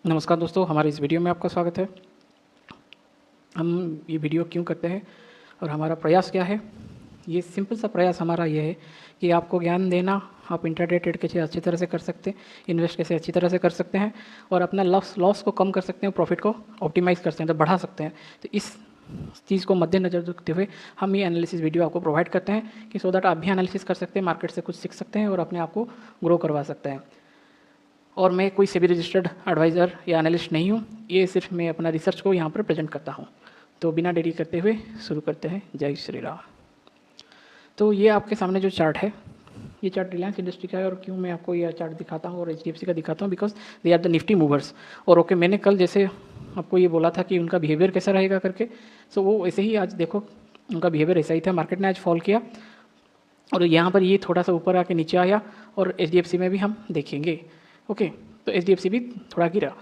नमस्कार दोस्तों, हमारे इस वीडियो में आपका स्वागत है। हम ये वीडियो क्यों करते हैं और हमारा प्रयास क्या है? ये सिंपल सा प्रयास हमारा ये है कि आपको ज्ञान देना, आप इंट्राडे ट्रेड कैसे अच्छी तरह से कर सकते हैं, इन्वेस्ट कैसे अच्छी तरह से कर सकते हैं और अपना लॉस को कम कर सकते हैं, प्रॉफिट को ऑप्टिमाइज़ कर सकते हैं, तो बढ़ा सकते हैं। तो इस चीज़ को मद्देनज़र रखते हुए हम ये एनालिसिस वीडियो आपको प्रोवाइड करते हैं कि सो दैट आप भी एनालिसिस कर सकते हैं, मार्केट से कुछ सीख सकते हैं और अपने आप को ग्रो करवा सकते हैं। और मैं कोई सेबी रजिस्टर्ड एडवाइज़र या एनालिस्ट नहीं हूँ, ये सिर्फ मैं अपना रिसर्च को यहाँ पर प्रेजेंट करता हूँ। तो बिना देरी करते हुए शुरू करते हैं। जय श्री राम। तो ये आपके सामने जो चार्ट है, ये चार्ट रिलायंस इंडस्ट्री का है। और क्यों मैं आपको ये चार्ट दिखाता हूँ और HDFC का दिखाता हूँ, because they are the Nifty movers. और ओके, मैंने कल जैसे आपको ये बोला था कि उनका बिहेवियर कैसा रहेगा करके, सो वो ऐसे ही आज देखो उनका बिहेवियर ऐसा ही था। मार्केट ने आज फॉल किया और यहाँ पर ये थोड़ा सा ऊपर आके नीचे आया और HDFC में भी हम देखेंगे। ओके, तो HDFC भी थोड़ा गिरा।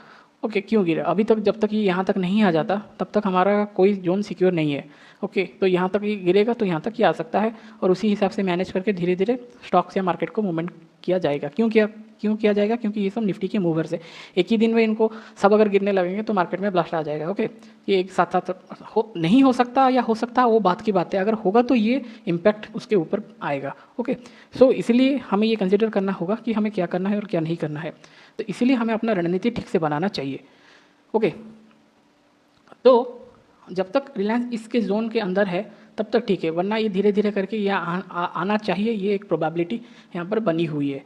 ओके, क्यों गिरा? अभी तक जब तक ये यहाँ तक नहीं आ जाता तब तक हमारा कोई जोन सिक्योर नहीं है। ओके, तो यहाँ तक ये गिरेगा तो यहाँ तक ये आ सकता है और उसी हिसाब से मैनेज करके धीरे धीरे स्टॉक्स या मार्केट को मूवमेंट किया जाएगा। क्यों किया जाएगा? क्योंकि ये सब निफ्टी के मूवर्स है। एक ही दिन में इनको सब अगर गिरने लगेंगे तो मार्केट में ब्लास्ट आ जाएगा। ओके, ये एक साथ साथ नहीं हो सकता या हो सकता वो बात की बात है। अगर होगा तो ये इम्पैक्ट उसके ऊपर आएगा। ओके, सो इसलिए हमें ये कंसिडर करना होगा कि हमें क्या करना है और क्या नहीं करना है। तो इसीलिए हमें अपना रणनीति ठीक से बनाना चाहिए। ओके, तो जब तक रिलायंस इसके जोन के अंदर है तब तक ठीक है, वरना ये धीरे धीरे करके यहाँ आना चाहिए। ये एक प्रोबेबिलिटी यहाँ पर बनी हुई है।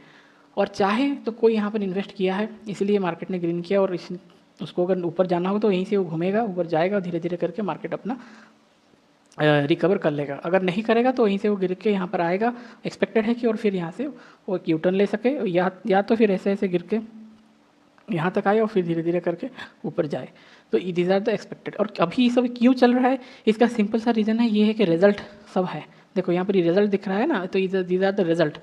और चाहे तो कोई यहाँ पर इन्वेस्ट किया है इसलिए मार्केट ने ग्रीन किया, और उसको अगर ऊपर जाना हो तो यहीं से वो घूमेगा, ऊपर जाएगा, धीरे धीरे करके मार्केट अपना रिकवर कर लेगा। अगर नहीं करेगा तो वहीं से वो गिर के यहाँ पर आएगा, एक्सपेक्टेड है कि, और फिर यहाँ से वो एक यूटर्न ले सके, या तो फिर ऐसे ऐसे गिर के यहाँ तक आए और फिर धीरे धीरे करके ऊपर जाए। तो दीज आर द एक्सपेक्टेड। और अभी ये सब क्यों चल रहा है, इसका सिंपल सा रीज़न है, ये है कि रिजल्ट सब है। देखो यहाँ पर ये रिजल्ट दिख रहा है ना, तो दीज आर द रिजल्ट।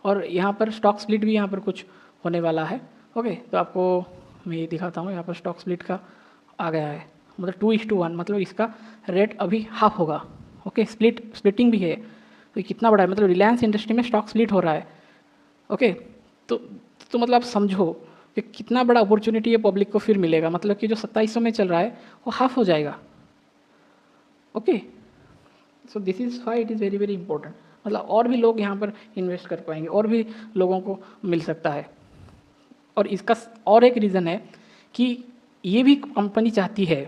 और यहाँ पर स्टॉक स्प्लिट भी यहाँ पर कुछ होने वाला है। ओके, तो आपको मैं ये दिखाता हूँ। यहाँ पर स्टॉक स्प्लिट का आ गया है, मतलब 2:1, मतलब इसका रेट अभी हाफ होगा। ओके, स्प्लिटिंग भी है, तो ये कितना बड़ा है, मतलब रिलायंस इंडस्ट्री में स्टॉक स्प्लिट हो रहा है। ओके, तो मतलब आप समझो कि कितना बड़ा अपॉर्चुनिटी है पब्लिक को फिर मिलेगा। मतलब कि जो 2700 में चल रहा है वो हाफ हो जाएगा। Okay, so this is why it is very very important. मतलब और भी लोग यहाँ पर इन्वेस्ट कर पाएंगे, और भी लोगों को मिल सकता है। और इसका और एक रीज़न है कि ये भी कंपनी चाहती है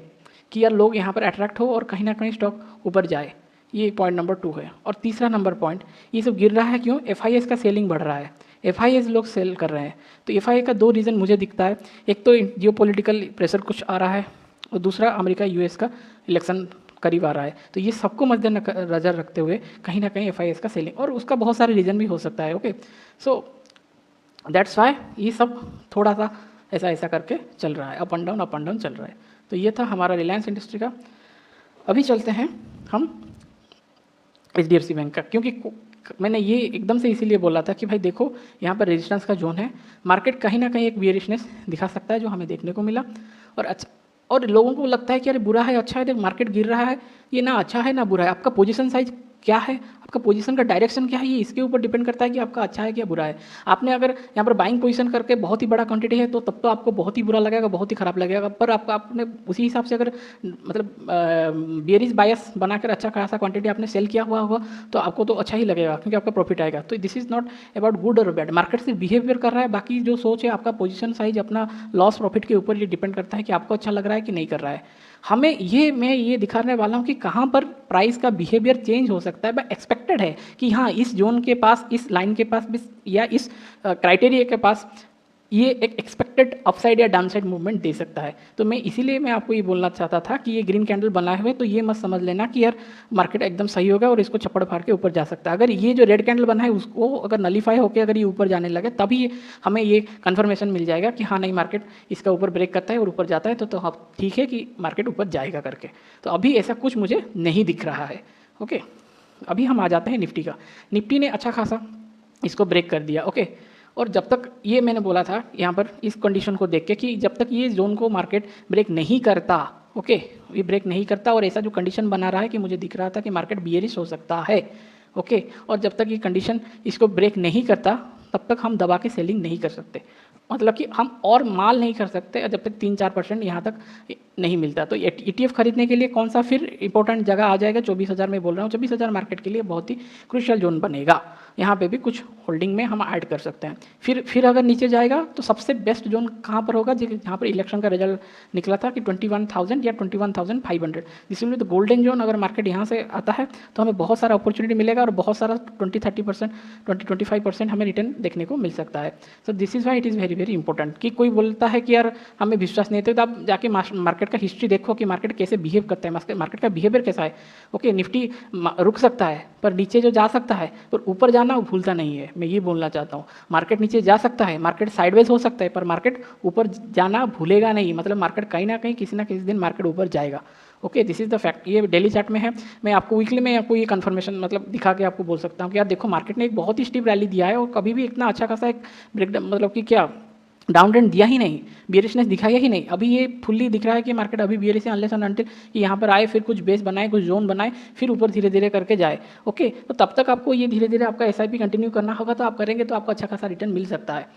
कि यार लोग यहाँ पर अट्रैक्ट हो और कहीं ना कहीं स्टॉक ऊपर जाए। ये पॉइंट नंबर 2 है। और तीसरा नंबर पॉइंट, ये सब गिर रहा है क्यों? FIS का सेलिंग बढ़ रहा है, FIS लोग सेल कर रहे हैं। तो FIS का 2 रीज़न मुझे दिखता है। एक तो जियोपॉलिटिकल प्रेशर कुछ आ रहा है, और दूसरा अमेरिका US का इलेक्शन करीब आ रहा है। तो ये सबको मद्देनजर रखते हुए कहीं ना कहीं FIS का सेलिंग, और उसका बहुत सारे रीज़न भी हो सकता है। ओके, सो दैट्स वाई ये सब थोड़ा सा ऐसा ऐसा करके चल रहा है, अप एंड डाउन चल रहा है। तो ये था हमारा रिलायंस इंडस्ट्री का। अभी चलते हैं हम HDFC बैंक का, क्योंकि मैंने ये एकदम से इसीलिए बोला था कि भाई देखो यहाँ पर रेजिस्टेंस का जोन है, मार्केट कहीं ना कहीं एक बियरिशनेस दिखा सकता है, जो हमें देखने को मिला। और अच्छा, और लोगों को लगता है कि अरे बुरा है अच्छा है, मार्केट गिर रहा है, ये ना अच्छा है ना बुरा है। आपका पोजीशन साइज क्या है, आपका पोजीशन का डायरेक्शन क्या है, ये इसके ऊपर डिपेंड करता है कि आपका अच्छा है क्या बुरा है। आपने अगर यहाँ पर बाइंग पोजीशन करके बहुत ही बड़ा क्वांटिटी है तो तब तो आपको बहुत ही बुरा लगेगा, बहुत ही खराब लगेगा। पर आपने उसी हिसाब से अगर मतलब बियरिश बायस बनाकर अच्छा खासा क्वांटिटी आपने सेल किया हुआ होगा तो आपको तो अच्छा ही लगेगा, क्योंकि आपका प्रॉफिट आएगा। तो this is not about good और बैड, मार्केट सिर्फ बिहेवियर कर रहा है। बाकी जो सोच है आपका पोजीशन साइज, अपना लॉस प्रॉफिट के ऊपर ये डिपेंड करता है कि आपको अच्छा लग रहा है कि नहीं कर रहा है। मैं ये दिखाने वाला हूँ कि कहाँ पर प्राइस का बिहेवियर चेंज हो सकता है। एक्सपेक्टेड है कि हाँ इस जोन के पास, इस लाइन के पास या इस क्राइटेरिया के पास ये एक एक्सपेक्टेड अपसाइड या डाउनसाइड मूवमेंट दे सकता है। तो इसीलिए मैं आपको ये बोलना चाहता था कि ये ग्रीन कैंडल बनाए हुए तो ये मत समझ लेना कि यार मार्केट एकदम सही होगा और इसको चप्पड़ फाड़ के ऊपर जा सकता है। अगर ये जो रेड कैंडल बना है उसको अगर नलीफाई होकर अगर ये ऊपर जाने लगे तभी हमें ये कन्फर्मेशन मिल जाएगा कि हाँ नहीं मार्केट इसका ऊपर ब्रेक करता है और ऊपर जाता है, तो हाँ ठीक है कि मार्केट ऊपर जाएगा करके। तो अभी ऐसा कुछ मुझे नहीं दिख रहा है। ओके, अभी हम आ जाते हैं निफ्टी का। निफ्टी ने अच्छा खासा इसको ब्रेक कर दिया। ओके, और जब तक ये मैंने बोला था यहाँ पर इस कंडीशन को देख के कि जब तक ये जोन को मार्केट ब्रेक नहीं करता, ओके ये ब्रेक नहीं करता और ऐसा जो कंडीशन बना रहा है कि मुझे दिख रहा था कि मार्केट बियरिश हो सकता है। ओके, और जब तक ये कंडीशन इसको ब्रेक नहीं करता तब तक हम दबा के सेलिंग नहीं कर सकते। मतलब कि हम और माल नहीं कर सकते जब तक 3-4% यहाँ तक नहीं मिलता। तो ETF खरीदने के लिए कौन सा फिर इंपॉर्टेंट जगह आ जाएगा, 24,000 में बोल रहा हूँ, 24,000 मार्केट के लिए बहुत ही क्रूशियल जोन बनेगा। यहाँ पे भी कुछ होल्डिंग में हम ऐड कर सकते हैं। फिर अगर नीचे जाएगा तो सबसे बेस्ट जोन कहाँ पर होगा, जहाँ पर इलेक्शन का रिजल्ट निकला था कि 21,000 या 21,500, this will be the golden zone. अगर मार्केट यहाँ से आता है तो हमें बहुत सारा अपॉर्चुनिटी मिलेगा और बहुत सारा 20-30%, 20-25% हमें रिटर्न देखने को मिल सकता है। So this is why it is very very important. कि कोई बोलता है कि यार हमें विश्वास नहीं होता, तो आप जाके मार्केट का हिस्ट्री देखो कि मार्केट कैसे बिहेव करता है, मार्केट का बिहेवियर कैसा है। ओके, निफ्टी रुक सकता है पर नीचे जो जा सकता है, पर ऊपर जाना वो भूलता नहीं है। मैं ये बोलना चाहता हूँ, मार्केट नीचे जा सकता है, मार्केट साइडवेज हो सकता है, पर मार्केट ऊपर जाना भूलेगा नहीं। मतलब मार्केट कहीं ना कहीं किसी ना किसी दिन मार्केट ऊपर जाएगा। Okay, this is the fact. ये डेली चार्ट में है। मैं आपको वीकली में आपको ये कन्फर्मेशन मतलब दिखा के आपको बोल सकता हूँ कि यार देखो मार्केट ने एक बहुत ही स्टीप रैली दिया है और कभी भी इतना अच्छा खासा एक ब्रेकडाउन मतलब कि क्या डाउन ट्रेंड दिया ही नहीं, बियरिशनेस दिखाया ही नहीं। अभी ये फुल्ली दिख रहा है कि मार्केट अभी बियरिश है, अनलेस एंड अनटिल कि यहाँ पर आए, फिर कुछ बेस बनाए, कुछ जोन बनाए, फिर ऊपर धीरे धीरे करके जाए। ओके, तो तब तक आपको ये धीरे धीरे आपका SIP कंटिन्यू करना होगा। तो आप करेंगे तो आपको अच्छा खासा रिटर्न मिल सकता है।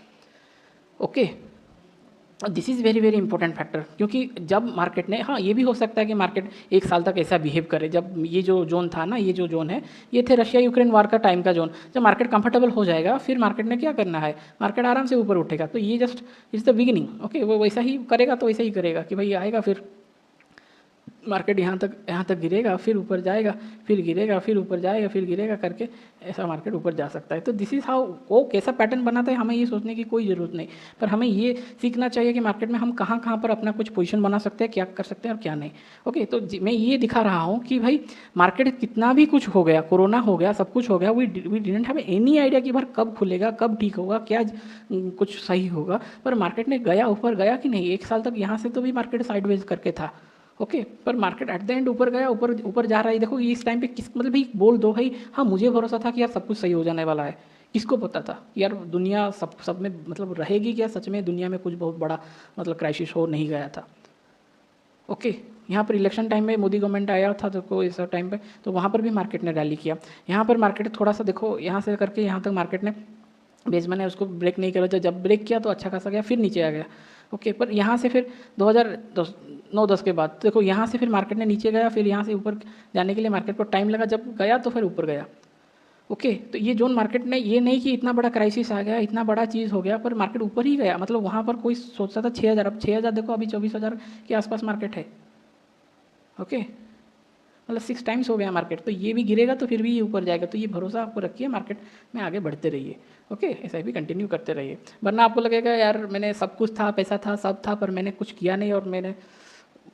Okay, this is very very important factor. क्योंकि जब मार्केट ने, हाँ ये भी हो सकता है कि मार्केट एक साल तक ऐसा बिहेव करे। जब ये जो जोन था ना, ये जो जोन है, ये थे रशिया यूक्रेन वार का टाइम का जोन। जब मार्केट कंफर्टेबल हो जाएगा फिर मार्केट ने क्या करना है, मार्केट आराम से ऊपर उठेगा। तो ये just it's the beginning. Okay, वो वैसा ही करेगा तो वैसा ही करेगा कि भाई आएगा, फिर मार्केट यहाँ तक गिरेगा, फिर ऊपर जाएगा, फिर गिरेगा, फिर ऊपर जाएगा, फिर गिरेगा करके ऐसा मार्केट ऊपर जा सकता है। तो दिस इज़ हाउ वो कैसा पैटर्न बनाता है, हमें ये सोचने की कोई ज़रूरत नहीं। पर हमें ये सीखना चाहिए कि मार्केट में हम कहाँ कहाँ पर अपना कुछ पोजीशन बना सकते हैं, क्या कर सकते हैं और क्या नहीं। ओके, तो मैं ये दिखा रहा हूँ कि भाई मार्केट कितना भी कुछ हो गया, कोरोना हो गया, सब कुछ हो गया, we didn't have any idea कि भाई कब खुलेगा, कब ठीक होगा, क्या कुछ सही होगा। पर मार्केट ने गया ऊपर, गया कि नहीं। एक साल तक यहाँ से तो भी मार्केट साइडवेज करके था। ओके, पर मार्केट एट द एंड ऊपर गया, ऊपर ऊपर जा रहा है। देखो इस टाइम पे किस मतलब भाई बोल दो भाई, हाँ मुझे भरोसा था कि यार सब कुछ सही हो जाने वाला है। किसको पता था कि यार दुनिया सब में मतलब रहेगी क्या, सच में दुनिया में कुछ बहुत बड़ा मतलब क्राइसिस हो नहीं गया था। ओके, यहाँ पर इलेक्शन टाइम में मोदी गवर्नमेंट आया था तो कोई ऐसा टाइम पे, तो वहाँ पर भी मार्केट ने रैली किया। यहाँ पर मार्केट थोड़ा सा देखो, यहाँ से करके यहाँ तक मार्केट ने बेस मैंने उसको ब्रेक नहीं करा। जब ब्रेक किया तो अच्छा खासा गया, फिर नीचे आ गया। ओके, पर यहाँ से फिर 2009-10 के बाद देखो यहाँ से फिर मार्केट ने नीचे गया, फिर यहाँ से ऊपर जाने के लिए मार्केट को टाइम लगा, जब गया तो फिर ऊपर गया। ओके, तो ये जोन मार्केट ने, ये नहीं कि इतना बड़ा क्राइसिस आ गया, इतना बड़ा चीज़ हो गया, पर मार्केट ऊपर ही गया। मतलब वहाँ पर कोई सोचता था 6,000, अब 6,000 देखो अभी 24,000 के आसपास मार्केट है। ओके, मतलब 6 टाइम्स हो गया मार्केट। तो ये भी गिरेगा तो फिर भी ये ऊपर जाएगा। तो ये भरोसा आपको रखिए, मार्केट में आगे बढ़ते रहिए। ओके, ऐसा भी कंटिन्यू करते रहिए, वरना आपको लगेगा यार मैंने सब कुछ था, पैसा था, सब था, पर मैंने कुछ किया नहीं और मैंने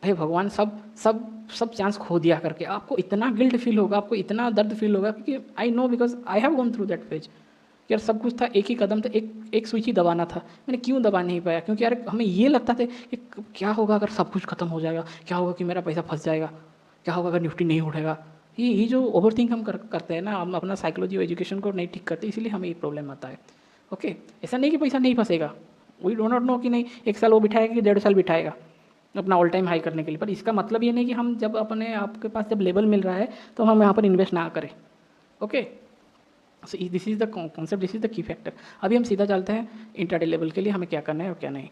भाई भगवान सब चांस खो दिया करके आपको इतना गिल्ट फील होगा, आपको इतना दर्द फील होगा। क्योंकि I know, because I have gone through that phase. यार सब कुछ था, एक ही कदम था, एक स्विच ही दबाना था, मैंने क्यों दबा नहीं पाया। क्योंकि यार हमें ये लगता था कि क्या होगा अगर सब कुछ खत्म हो जाएगा, क्या होगा कि मेरा पैसा फंस जाएगा, क्या होगा अगर निफ्टी नहीं उठेगा। ये जो ओवरथिंक हम करते हैं ना, हम अपना साइकोलॉजी और एजुकेशन को नहीं ठीक करते, इसीलिए हमें ये प्रॉब्लम आता है। ओके, ऐसा नहीं कि पैसा नहीं फंसेगा, वी डो नॉट नो कि नहीं 1 साल वो बिठाएगा कि 1.5 साल बिठाएगा अपना ऑल टाइम हाई करने के लिए। पर इसका मतलब ये नहीं कि हम जब अपने आपके पास जब लेवल मिल रहा है तो हम यहाँ पर इन्वेस्ट ना करें। Okay, so this is the concept, this is the key factor. अभी हम सीधा चलते हैं इंट्राडे लेवल के लिए हमें क्या करना है और क्या नहीं।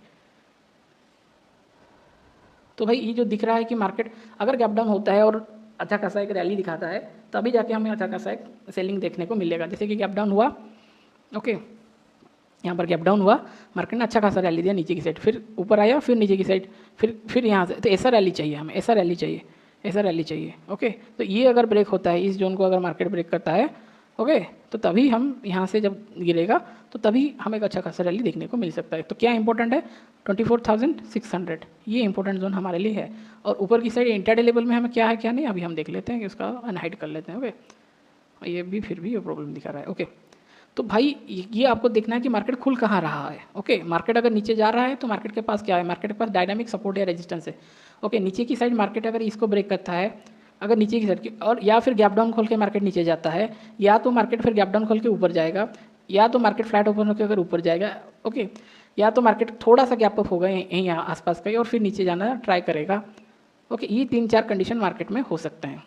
तो भाई ये जो दिख रहा है कि मार्केट अगर गैप डाउन होता है और अच्छा खासा एक रैली दिखाता है, तभी जाके हमें अच्छा खासा एक सेलिंग देखने को मिलेगा। जैसे कि गैप डाउन हुआ, ओके, यहाँ पर गैप डाउन हुआ, मार्केट ने अच्छा खासा रैली दिया नीचे की साइड, फिर ऊपर आया, फिर नीचे की साइड, फिर यहाँ से। तो ऐसा रैली चाहिए हमें, ऐसा रैली चाहिए, ऐसा रैली चाहिए। ओके, तो ये अगर ब्रेक होता है, इस जोन को अगर मार्केट ब्रेक करता है, ओके, तो तभी हम यहाँ से जब गिरेगा तो तभी हमें एक अच्छा खासा रैली देखने को मिल सकता है। तो क्या इंपॉर्टेंट है, 24,600 ये इंपॉर्टेंट जोन हमारे लिए है। और ऊपर की साइड इंट्राडे लेवल में हमें क्या है क्या नहीं, अभी हम देख लेते हैं कि उसका अनहाइड कर लेते हैं। ओके, ये भी फिर भी ये प्रॉब्लम दिखा रहा है। ओके, तो भाई ये आपको देखना है कि मार्केट खुल कहाँ रहा है। ओके, मार्केट अगर नीचे जा रहा है तो मार्केट के पास क्या है, मार्केट के पास डायनामिक सपोर्ट या रेजिस्टेंस है। ओके, नीचे की साइड मार्केट अगर इसको ब्रेक करता है, अगर नीचे की साइड की, और या फिर गैप डाउन खोल के मार्केट नीचे जाता है, या तो मार्केट फिर गैप डाउन खोल के ऊपर जाएगा, या तो मार्केट फ्लैट ओपन होकर अगर ऊपर जाएगा। ओके, या तो मार्केट थोड़ा सा गैप अप होगा यहीं यहाँ आसपास का ही और फिर नीचे जाना ट्राई करेगा। ओके, ये 3-4 कंडीशन मार्केट में हो सकते हैं।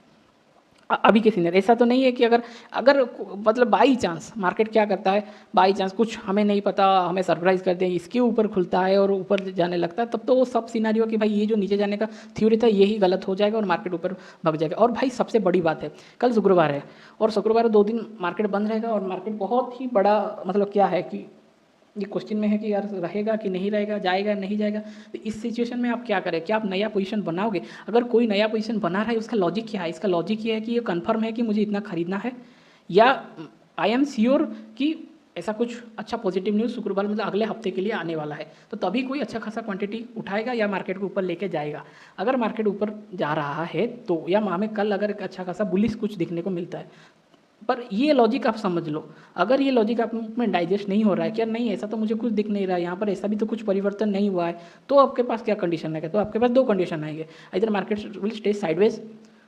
अभी के सीनियर ऐसा तो नहीं है कि अगर अगर मतलब बाई चांस मार्केट क्या करता है, बाई चांस कुछ हमें नहीं पता, हमें सरप्राइज कर दें, इसके ऊपर खुलता है और ऊपर जाने लगता है, तब तो वो सब सिनारियो कि भाई ये जो नीचे जाने का थ्योरी था यही गलत हो जाएगा और मार्केट ऊपर भाग जाएगा। और भाई सबसे बड़ी बात है, कल शुक्रवार है और शुक्रवार 2 दिन मार्केट बंद रहेगा और मार्केट बहुत ही बड़ा मतलब क्या है कि ये क्वेश्चन में है कि यार रहेगा कि नहीं रहेगा, जाएगा नहीं जाएगा। तो इस सिचुएशन में आप क्या करें, क्या आप नया पोजीशन बनाओगे? अगर कोई नया पोजीशन बना रहा है उसका लॉजिक क्या है? इसका लॉजिक ये है कि ये कंफर्म है कि मुझे इतना खरीदना है, या आई एम श्योर कि ऐसा कुछ अच्छा पॉजिटिव न्यूज़ शुक्रवार मतलब अगले हफ्ते के लिए आने वाला है, तो तभी कोई अच्छा खासा क्वांटिटी उठाएगा या मार्केट को ऊपर लेके जाएगा। अगर मार्केट ऊपर जा रहा है तो, या हमें कल अगर एक अच्छा खासा बुलिश कुछ दिखने को मिलता है, पर ये लॉजिक आप समझ लो। अगर ये लॉजिक आप में डाइजेस्ट नहीं हो रहा है, क्या नहीं ऐसा तो मुझे कुछ दिख नहीं रहा है, यहाँ पर ऐसा भी तो कुछ परिवर्तन नहीं हुआ है, तो आपके पास क्या कंडीशन है? तो आपके पास 2 कंडीशन आएंगे, इधर मार्केट विल स्टे साइडवेज,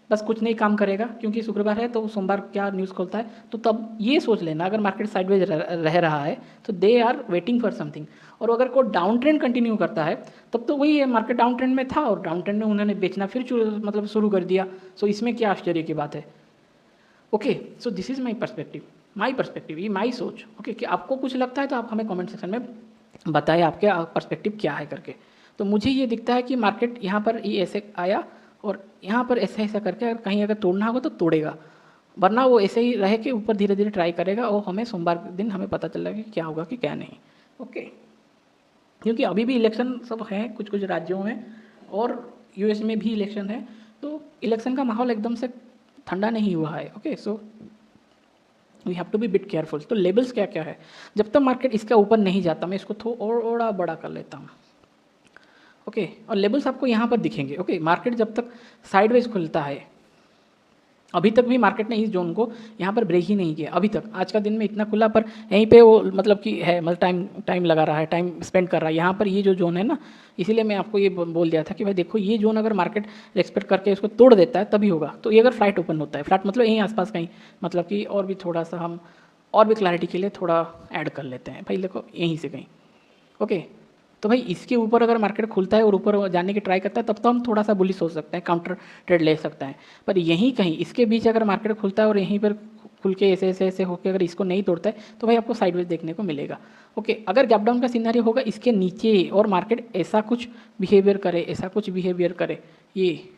बस कुछ नहीं काम करेगा क्योंकि शुक्रवार है, तो सोमवार क्या न्यूज़ खोलता है, तो तब ये सोच लेना अगर मार्केट साइडवेज रह रहा है तो they are waiting for something. और अगर कोई डाउन ट्रेंड कंटिन्यू करता है तब तो वही है, मार्केट डाउन ट्रेंड में था और डाउन ट्रेंड में उन्होंने बेचना फिर मतलब शुरू कर दिया। सो इसमें क्या आश्चर्य की बात है? Okay, so this is my perspective, ये माई सोच। ओके, कि आपको कुछ लगता है तो आप हमें कमेंट सेक्शन में बताएं आपके पर्सपेक्टिव क्या है करके। तो मुझे ये दिखता है कि मार्केट यहाँ पर ये ऐसे आया और यहाँ पर ऐसा ऐसा करके अगर कहीं अगर तोड़ना होगा तो तोड़ेगा, वरना वो ऐसे ही रह के ऊपर धीरे धीरे ट्राई करेगा और हमें सोमवार के दिन हमें पता चलेगा कि क्या होगा कि क्या नहीं। ओके, क्योंकि अभी भी इलेक्शन सब हैं कुछ कुछ राज्यों में और यूएस में भी इलेक्शन है, तो इलेक्शन का माहौल एकदम से ठंडा नहीं हुआ है। Okay, so we have to be bit careful. तो लेवल्स क्या क्या है, जब तक मार्केट इसका ऊपर नहीं जाता, मैं इसको थोड़ा बड़ा कर लेता हूँ। ओके, और लेवल्स आपको यहाँ पर दिखेंगे। ओके, मार्केट जब तक साइडवेज खुलता है, अभी तक भी मार्केट ने इस जोन को यहाँ पर ब्रेक ही नहीं किया अभी तक। आज का दिन में इतना खुला पर यहीं पे वो मतलब कि है, मतलब टाइम लगा रहा है, टाइम स्पेंड कर रहा है यहाँ पर। ये जो जोन है ना, इसीलिए मैं आपको ये बोल दिया था कि भाई देखो ये जोन अगर मार्केट एक्सपेक्ट करके इसको तोड़ देता है तभी होगा। तो ये अगर फ्लैट ओपन होता है, फ्लैट मतलब यहीं आसपास कहीं, मतलब कि और भी थोड़ा सा हम और भी क्लैरिटी के लिए थोड़ा ऐड कर लेते हैं भाई, देखो यहीं से कहीं। ओके, तो भाई इसके ऊपर अगर मार्केट खुलता है और ऊपर जाने की ट्राई करता है तब तो हम थोड़ा सा बुलिश हो सकते हैं, काउंटर ट्रेड ले सकते हैं। पर यहीं कहीं इसके बीच अगर मार्केट खुलता है और यहीं पर खुल के ऐसे ऐसे ऐसे होकर अगर इसको नहीं तोड़ता है तो भाई आपको साइडवेज देखने को मिलेगा। ओके, अगर गैप डाउन का सिनेरियो होगा इसके नीचे और मार्केट ऐसा कुछ बिहेवियर करे, ऐसा कुछ बिहेवियर करे ये,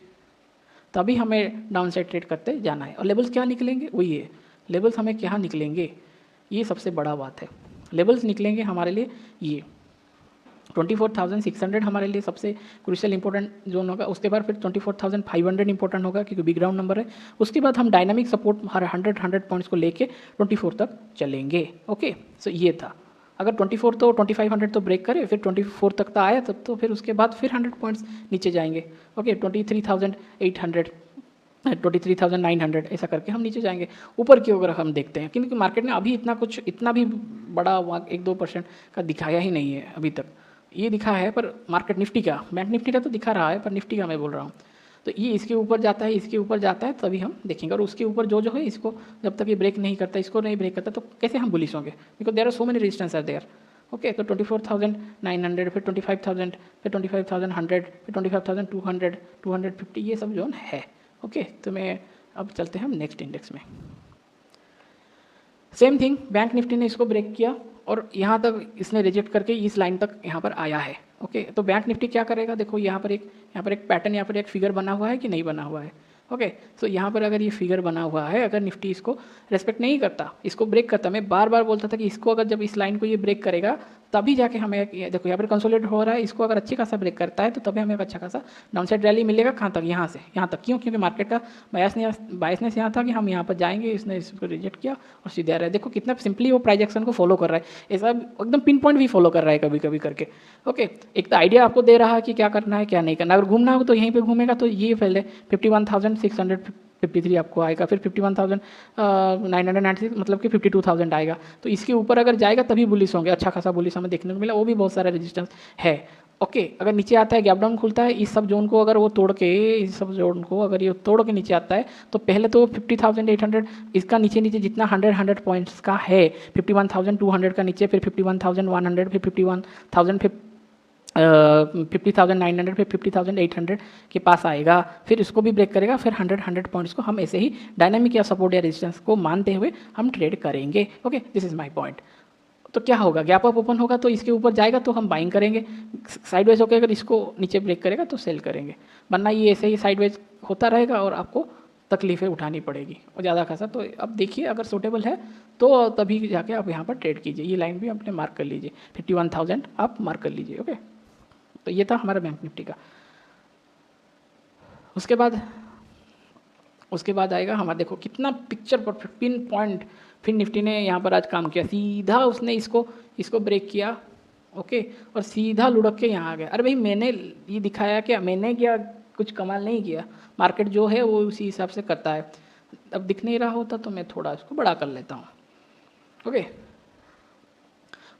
तभी हमें डाउन साइड ट्रेड करते जाना है। और लेवल्स क्या निकलेंगे वही है, लेवल्स हमें क्या निकलेंगे ये सबसे बड़ा बात है। लेवल्स निकलेंगे हमारे लिए ये 24,600 हमारे लिए सबसे क्रूशियल इंपॉर्टेंट जोन होगा। उसके बाद फिर 24,500 इंपॉर्टेंट होगा क्योंकि बिग राउंड नंबर है। उसके बाद हम डायनामिक सपोर्ट हर 100 पॉइंट्स को लेके 24 तक चलेंगे। ओके, सो ये था। अगर 24 तो 2500 तो ब्रेक करे, फिर 24 तक तो आया तब तो फिर उसके बाद फिर 100 पॉइंट्स नीचे जाएंगे। ओके, 23,800 23,900 ऐसा करके हम नीचे जाएंगे। ऊपर की अगर हम देखते हैं, क्योंकि मार्केट ने अभी इतना भी बड़ा 1-2% का दिखाया ही नहीं है अभी तक। ये दिखा है पर मार्केट निफ्टी का, बैंक निफ्टी का तो दिखा रहा है पर निफ्टी का मैं बोल रहा हूँ। तो ये इसके ऊपर जाता है, इसके ऊपर जाता है तभी हम देखेंगे। और उसके ऊपर जो है इसको जब तक ये ब्रेक नहीं करता, इसको नहीं ब्रेक करता, तो कैसे हम बुलिश होंगे? Because there are so many resistance are there. Okay, तो 24,900 फिर 25,000 फिर 25,100 फिर 25,200 250 ये सब जोन है। ओके, तो मैं अब चलते हैं हम नेक्स्ट इंडेक्स में। सेम थिंग, बैंक निफ्टी ने इसको ब्रेक किया और यहाँ तक इसने रिजेक्ट करके इस लाइन तक यहाँ पर आया है। ओके, तो बैंक निफ्टी क्या करेगा? देखो यहाँ पर एक पैटर्न, यहाँ पर एक फिगर बना हुआ है कि नहीं बना हुआ है। ओके, सो यहाँ पर अगर ये फिगर बना हुआ है, अगर निफ्टी इसको रेस्पेक्ट नहीं करता, इसको ब्रेक करता, मैं बार बार बोलता था कि इसको अगर जब इस लाइन को ये ब्रेक करेगा तभी जाके हमें, देखो यहाँ पर कंसोलिडेट हो रहा है, इसको अगर अच्छी खासा ब्रेक करता है तो तभी हमें अच्छा खासा डाउनसाइड रैली मिलेगा। कहाँ तक? यहाँ से यहाँ तक। क्यों? क्योंकि मार्केट का बायसनेस यहाँ था कि हम यहाँ पर जाएंगे, इसने इसको रिजेक्ट किया और सीधे आ रहा है। देखो कितना सिंपली वो प्राइस एक्शन को फॉलो कर रहा है, ऐसा एकदम पिन पॉइंट भी फॉलो कर रहा है कभी कभी करके। ओके, एक तो आइडिया आपको दे रहा है कि क्या करना है क्या नहीं करना। अगर घूमना हो तो यहीं पे घूमेगा, तो ये पहले 51,653 आपको आएगा, फिर 51,996 मतलब कि 52,000 आएगा। तो इसके ऊपर अगर जाएगा तभी बुलिश होंगे, अच्छा खासा बुलिश हमें देखने को मिला, वो भी बहुत सारा रेजिस्टेंस है। ओके, अगर नीचे आता है, गैप डाउन खुलता है, इस सब जोन को अगर वो तोड़ के, इस सब जोन को अगर ये तोड़ के नीचे आता है तो पहले तो 50,800 इसका नीचे जितना 100 पॉइंट्स का है, 51,200 का नीचे, फिर 51,100, फिर 51,000, फिर 50,900 फिर 50,800 के पास आएगा, फिर इसको भी ब्रेक करेगा, फिर 100 पॉइंट्स को हम ऐसे ही डायनामिक या सपोर्ट या रेजिस्टेंस को मानते हुए हम ट्रेड करेंगे। Okay, this is my point. तो क्या होगा, गैप अप ओपन होगा तो इसके ऊपर जाएगा तो हम बाइंग करेंगे, साइडवेज होकर अगर इसको नीचे ब्रेक करेगा तो सेल करेंगे, वरना ये ऐसे ही साइडवेज होता रहेगा और आपको तकलीफ़ें उठानी पड़ेगी और ज़्यादा खासा। तो अब देखिए अगर सूटेबल है तो तभी जाके आप यहाँ पर ट्रेड कीजिए। ये लाइन भी अपने मार्क कर लीजिए, 51,000 आप मार्क कर लीजिए। ओके, तो ये था हमारा बैंक निफ्टी का। उसके बाद आएगा हमारा, देखो कितना पिक्चर पर 15 पॉइंट फिर निफ्टी ने यहाँ पर आज काम किया, सीधा उसने इसको ब्रेक किया। ओके, और सीधा लुढ़क के यहाँ आ गया। अरे भाई मैंने ये दिखाया क्या, मैंने क्या कुछ कमाल नहीं किया, मार्केट जो है वो उसी हिसाब से करता है। अब दिख नहीं रहा होता तो मैं थोड़ा इसको बड़ा कर लेता हूँ। ओके,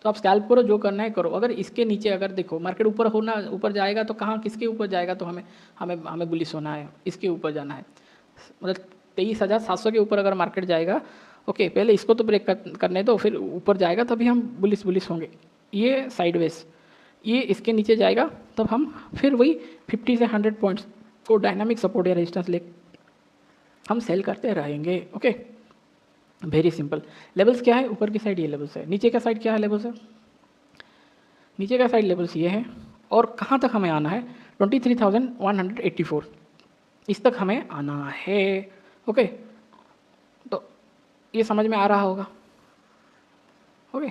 तो आप स्कैल्प करो, जो करना है करो। अगर इसके नीचे अगर देखो मार्केट ऊपर जाएगा तो कहाँ किसके ऊपर जाएगा, तो हमें बुलिश होना है, इसके ऊपर जाना है। मतलब 23,700 के ऊपर अगर मार्केट जाएगा, ओके पहले इसको तो ब्रेक करने दो, फिर ऊपर जाएगा तभी हम बुलिश होंगे। ये साइडवेज, ये इसके नीचे जाएगा तब हम फिर वही 50 से 100 पॉइंट्स को डायनामिक सपोर्ट या रेजिस्टेंस ले हम सेल करते रहेंगे। Okay, very simple. लेवल्स क्या है, ऊपर की साइड ये लेवल्स है, नीचे का साइड क्या है, लेवल्स है, नीचे का साइड लेवल्स ये है। और कहाँ तक हमें आना है, 23,184 इस तक हमें आना है। ओके, तो ये समझ में आ रहा होगा। ओके,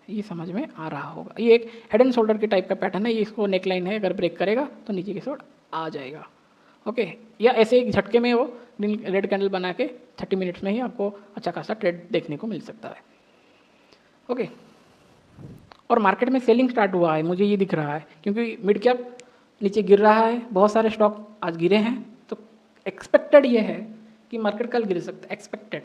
ये समझ में आ रहा होगा। ये एक हेड एंड शोल्डर के टाइप का पैटर्न है, ये इसको नेकलाइन है, अगर ब्रेक करेगा तो नीचे की साइड आ जाएगा। ओके, या ऐसे एक झटके में वो रेड कैंडल बना के 30 मिनट्स में ही आपको अच्छा खासा ट्रेड देखने को मिल सकता है। ओके, और मार्केट में सेलिंग स्टार्ट हुआ है, मुझे ये दिख रहा है, क्योंकि मिड कैप नीचे गिर रहा है, बहुत सारे स्टॉक आज गिरे हैं, तो एक्सपेक्टेड ये है कि मार्केट कल गिर सकता है, एक्सपेक्टेड।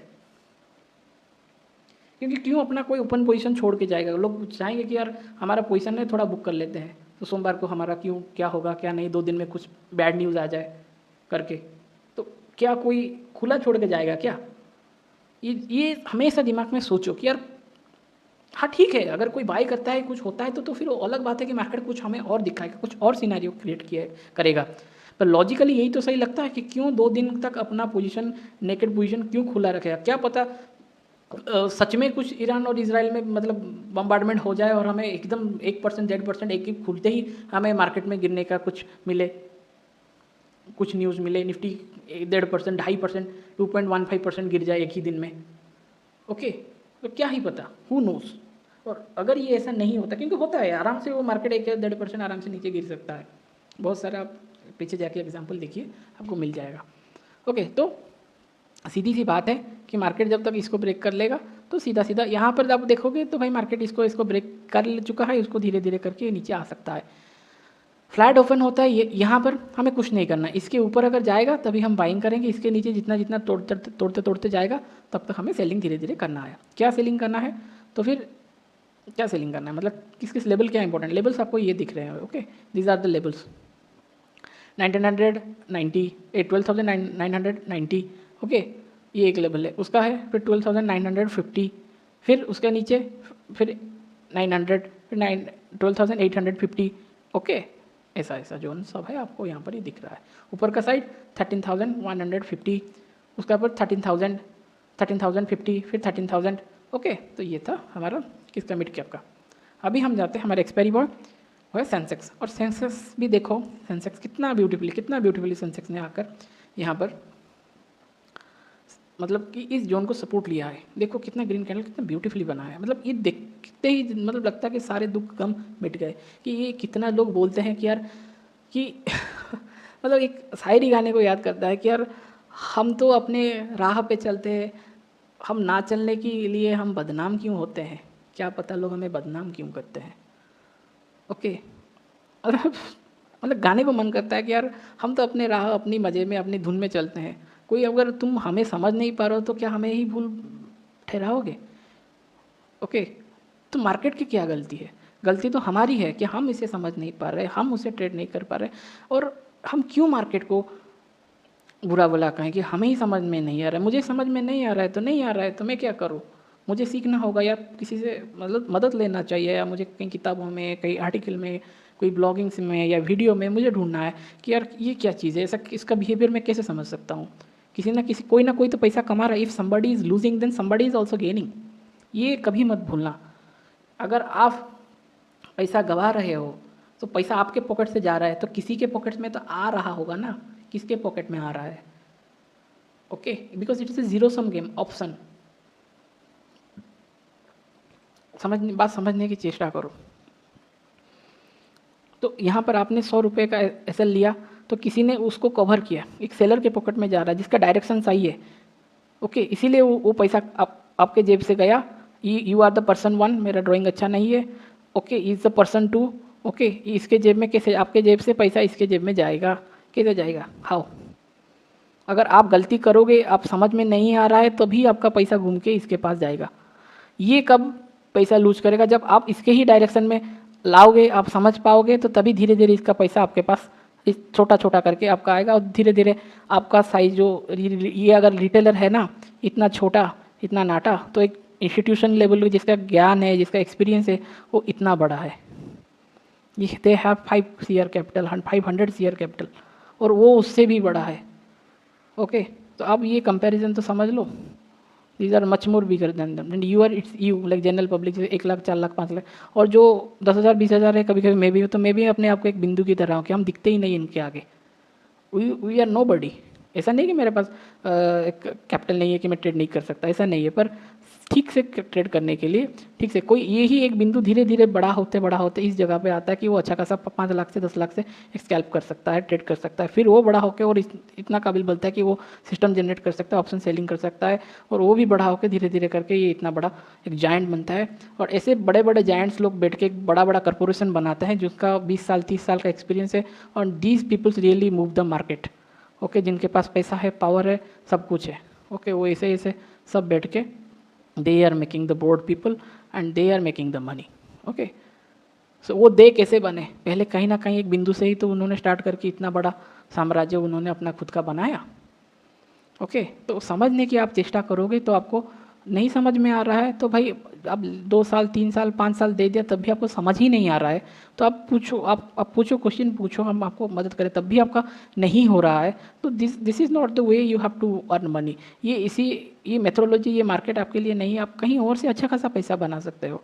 क्योंकि क्यों अपना कोई ओपन पोजीशन छोड़ के जाएगा, लोग चाहेंगे कि यार हमारा पोजीशन है थोड़ा बुक कर लेते हैं, तो सोमवार को हमारा क्यों क्या होगा क्या नहीं, 2 दिन में कुछ बैड न्यूज़ आ जाए करके, तो क्या कोई खुला छोड़ के जाएगा क्या? ये हमेशा दिमाग में सोचो कि यार हाँ ठीक है, अगर कोई बाई करता है कुछ होता है तो फिर वो अलग बात है कि मार्केट कुछ हमें और दिखाएगा, कुछ और सिनेरियो क्रिएट करेगा। पर लॉजिकली यही तो सही लगता है कि क्यों 2 दिन तक अपना पोजीशन नेकेड पोजीशन क्यों खुला रखेगा, क्या पता सच में कुछ ईरान और इजराइल में मतलब बम्बार्डमेंट हो जाए और हमें एकदम 1% 1.5% एक खुलते ही हमें मार्केट में गिरने का कुछ मिले, कुछ न्यूज़ मिले, निफ्टी 1.5%, 2.5%, 2.15% गिर जाए एक ही दिन में। ओके, तो क्या ही पता, हु नोस। और अगर ये ऐसा नहीं होता, क्योंकि होता है आराम से वो मार्केट 1-1.5% आराम से नीचे गिर सकता है, बहुत सारा आप पीछे जाके एग्जाम्पल देखिए आपको मिल जाएगा। ओके, तो सीधी सी बात है कि मार्केट जब तक इसको ब्रेक कर लेगा तो सीधा सीधा यहाँ पर आप देखोगे तो भाई मार्केट इसको ब्रेक कर चुका है, इसको धीरे धीरे करके नीचे आ सकता है। फ्लैट ओपन होता है ये, यहाँ पर हमें कुछ नहीं करना, इसके ऊपर अगर जाएगा तभी हम बाइंग करेंगे, इसके नीचे जितना तोड़ते जाएगा तब तक हमें सेलिंग धीरे धीरे करना है। क्या सेलिंग करना है, तो फिर क्या सेलिंग करना है, मतलब किस लेवल क्या इंपॉर्टेंट, लेवल्स आपको ये दिख रहे हैं। Okay, these are the levels, 1990, 12,990। Okay, ये एक लेवल है उसका है, फिर 12,950, फिर उसके नीचे फिर 900, फिर 12,850। ओके, ऐसा जोन सब है आपको यहाँ पर ही दिख रहा है। ऊपर का साइड 13,150, उसका ऊपर 13,050, फिर 13,000। ओके, तो ये था हमारा किसका, मिड कैप का। अभी हम जाते हैं हमारे एक्सपायरी बॉय वो है सेंसेक्स, और सेंसेक्स भी देखो, सेंसेक्स कितना ब्यूटीफुली सेंसेक्स ने आकर यहाँ पर मतलब कि इस जोन को सपोर्ट लिया है। देखो कितना ग्रीन कैंडल कितना ब्यूटीफुली बना है, मतलब ये देखते ही मतलब लगता है कि सारे दुख गम मिट गए। कि ये कितना लोग बोलते हैं कि यार कि मतलब एक शायरी गाने को याद करता है कि यार हम तो अपने राह पे चलते हैं, हम ना चलने के लिए हम बदनाम क्यों होते हैं, क्या पता लोग हमें बदनाम क्यों करते हैं। ओके, मतलब गाने को मन करता है कि यार हम तो अपने राह अपनी मज़े में अपनी धुन में चलते हैं, कोई अगर तुम हमें समझ नहीं पा रहे हो तो क्या हमें ही भूल ठहराओगे। ओके, तो मार्केट की क्या गलती है, गलती तो हमारी है कि हम इसे समझ नहीं पा रहे, हम उसे ट्रेड नहीं कर पा रहे, और हम क्यों मार्केट को बुरा भला कहें कि हमें ही समझ में नहीं आ रहा है। मुझे समझ में नहीं आ रहा है तो नहीं आ रहा है, तो मैं क्या करूँ, मुझे सीखना होगा या किसी से मतलब मदद लेना चाहिए, या मुझे कहीं किताबों में कहीं आर्टिकल में कोई ब्लॉगिंग्स में या वीडियो में मुझे ढूंढना है कि यार ये क्या चीज़ है, ऐसा इसका बिहेवियर मैं कैसे समझ सकता हूँ। किसी ना कोई तो पैसा कमा रहा है। If somebody is losing then somebody is also gaining. ये कभी मत भूलना। अगर आप पैसा गवा रहे हो तो पैसा आपके पॉकेट से जा रहा है तो किसी के पॉकेट में तो आ रहा होगा ना। किसके पॉकेट में आ रहा है? Okay, because it is a zero sum game option. बात समझने की चेष्टा करो। तो यहाँ पर आपने 100 रुपये का एसएल लिया तो किसी ने उसको कवर किया, एक सेलर के पॉकेट में जा रहा है जिसका डायरेक्शन सही है। ओके, इसीलिए वो पैसा आपके जेब से गया। यू आर द पर्सन 1, मेरा ड्राइंग अच्छा नहीं है। Okay, is the person 2। Okay, इसके जेब में कैसे, आपके जेब से पैसा इसके जेब में जाएगा? कैसे जाएगा? हाउ? अगर आप गलती करोगे, आप समझ में नहीं आ रहा है, तभी आपका पैसा घूम के इसके पास जाएगा। ये कब पैसा लूज करेगा? जब आप इसके ही डायरेक्शन में लाओगे, आप समझ पाओगे, तो तभी धीरे धीरे इसका पैसा आपके पास छोटा छोटा करके आपका आएगा। और धीरे धीरे आपका साइज जो ये अगर रिटेलर है ना, इतना छोटा इतना नाटा, तो एक इंस्टीट्यूशन लेवल जिसका ज्ञान है, जिसका एक्सपीरियंस है, वो इतना बड़ा है। ये they have 5 CR capital, 500 CR capital, और वो उससे भी बड़ा है। ओके, तो अब ये कंपैरिजन तो समझ लो। These are much more bigger than them and you are it's you like general public, जैसे 1 लाख 4 लाख 5 लाख, और जो 10,000 20,000 है, कभी कभी मैं भी, तो मैं भी अपने आप को एक बिंदु की तरह हूँ कि हम दिखते ही नहीं इनके आगे। वी आर नो बडी। ऐसा नहीं कि मेरे पास कैपिटल नहीं है कि मैं ट्रेड नहीं कर सकता, ऐसा नहीं है, पर ठीक से ट्रेड करने के लिए ठीक से कोई यही एक बिंदु धीरे धीरे बड़ा होते इस जगह पे आता है कि वो अच्छा खासा 5 लाख से 10 लाख से स्कैल्प कर सकता है, ट्रेड कर सकता है। फिर वो बड़ा होकर और इतना काबिल बनता है कि वो सिस्टम जनरेट कर सकता है, ऑप्शन सेलिंग कर सकता है, और वो भी बड़ा होकर धीरे धीरे करके ये इतना बड़ा एक जायंट बनता है। और ऐसे बड़े बड़े जायंट्स लोग बैठ के एक बड़ा बड़ा कॉर्पोरेशन बनाते हैं जिसका 20 साल 30 साल का एक्सपीरियंस है, और these peoples really move the market. Okay, जिनके पास पैसा है, पावर है, सब कुछ है। ओके, वो ऐसे ऐसे सब बैठ के they are making the board people and they are making the money. Okay, so वो दे कैसे बने? पहले कहीं ना कहीं एक बिंदु से ही तो उन्होंने स्टार्ट करके इतना बड़ा साम्राज्य उन्होंने अपना खुद का बनाया। ओके, तो समझने की आप चेष्टा करोगे, तो आपको नहीं समझ में आ रहा है तो भाई अब 2 साल 3 साल 5 साल दे दिया तब भी आपको समझ ही नहीं आ रहा है, तो आप पूछो, आप पूछो, क्वेश्चन पूछो, हम आपको मदद करें, तब भी आपका नहीं हो रहा है, तो this is not the way you have to earn money. ये मेथोडोलॉजी, ये मार्केट आपके लिए नहीं है। आप कहीं और से अच्छा खासा पैसा बना सकते हो।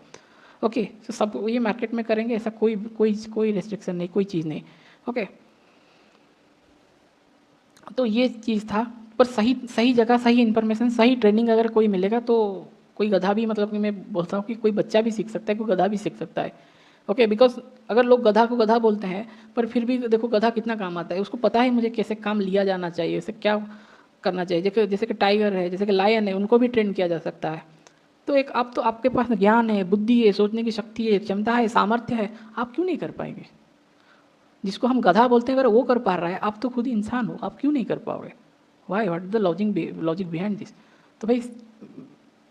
ओके, तो सब ये मार्केट में करेंगे, ऐसा कोई रेस्ट्रिक्शन नहीं, कोई चीज़ नहीं। ओके, तो ये चीज़ था। पर सही जगह, सही इन्फॉर्मेशन, सही ट्रेनिंग अगर कोई मिलेगा तो कोई गधा भी, मतलब कि मैं बोलता हूँ कि कोई बच्चा भी सीख सकता है, कोई गधा भी सीख सकता है। ओके, बिकॉज अगर लोग गधा को गधा बोलते हैं, पर फिर भी देखो गधा कितना काम आता है, उसको पता है मुझे कैसे काम लिया जाना चाहिए, उसे क्या करना चाहिए। जैसे कि टाइगर है, जैसे कि लायन है, उनको भी ट्रेन किया जा सकता है। तो एक आप तो आपके पास ज्ञान है, बुद्धि है, सोचने की शक्ति है, क्षमता है, सामर्थ्य है, आप क्यों नहीं कर पाएंगे? जिसको हम गधा बोलते हैं, अगर वो कर पा रहा है, आप तो खुद इंसान हो, आप क्यों नहीं कर पाओगे? Why, what is the logic behind this? तो भाई,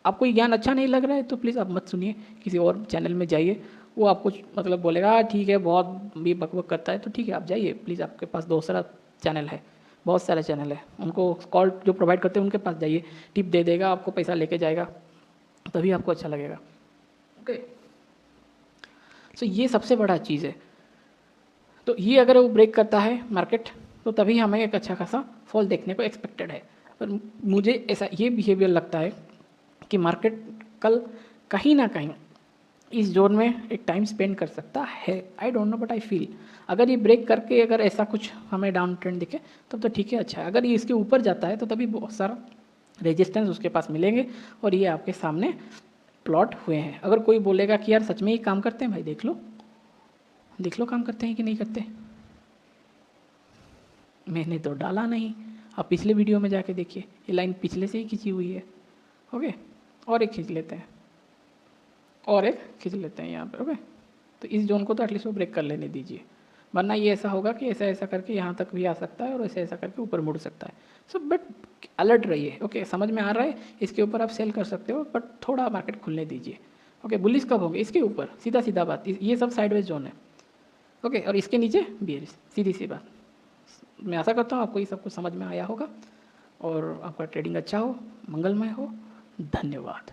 आपको ये ज्ञान अच्छा नहीं लग रहा है तो प्लीज़ आप मत सुनिए, किसी और चैनल में जाइए। वो आपको मतलब बोलेगा ठीक है, बहुत भी बकबक करता है, तो ठीक है आप जाइए प्लीज़, आपके पास दूसरा चैनल है, बहुत सारे चैनल है, उनको कॉल जो प्रोवाइड करते हैं उनके पास जाइए, टिप दे देगा आपको, पैसा लेके जाएगा, तभी आपको अच्छा लगेगा। ओके, सो ये सबसे बड़ा चीज़ है। तो ये अगर वो ब्रेक करता है मार्केट, तो तभी हमें एक अच्छा खासा फॉल देखने को एक्सपेक्टेड है। पर मुझे ऐसा ये बिहेवियर लगता है कि मार्केट कल कहीं ना कहीं इस जोन में एक टाइम स्पेंड कर सकता है। I don't know but I feel अगर ये ब्रेक करके अगर ऐसा कुछ हमें डाउन ट्रेंड दिखे तब तो ठीक है, अच्छा है। अगर ये इसके ऊपर जाता है तो तभी बहुत सारा रेजिस्टेंस उसके पास मिलेंगे, और ये आपके सामने प्लॉट हुए हैं। अगर कोई बोलेगा कि यार सच में ही काम करते हैं, भाई देख लो काम करते हैं कि नहीं करते। मैंने तो डाला नहीं, आप पिछले वीडियो में जाके देखिए, ये लाइन पिछले से ही खींची हुई है। ओके, और एक खींच लेते हैं, और एक खींच लेते हैं यहाँ पे। ओके, तो इस जोन को तो एटलीस्ट वो ब्रेक कर लेने दीजिए, वरना ये ऐसा होगा कि ऐसा ऐसा करके यहाँ तक भी आ सकता है और ऐसा ऐसा करके ऊपर मुड़ सकता है। सो बट अलर्ट रहिए। ओके, समझ में आ रहा है, इसके ऊपर आप सेल कर सकते हो, बट थोड़ा मार्केट खुलने दीजिए। ओके, बुलिश कब होंगे? इसके ऊपर, सीधा बात, ये सब साइडवेज जोन है। ओके, और इसके नीचे बियरिश, सीधी सी बात। मैं आशा करता हूँ आपको ये सब कुछ समझ में आया होगा और आपका ट्रेडिंग अच्छा हो, मंगलमय हो। धन्यवाद।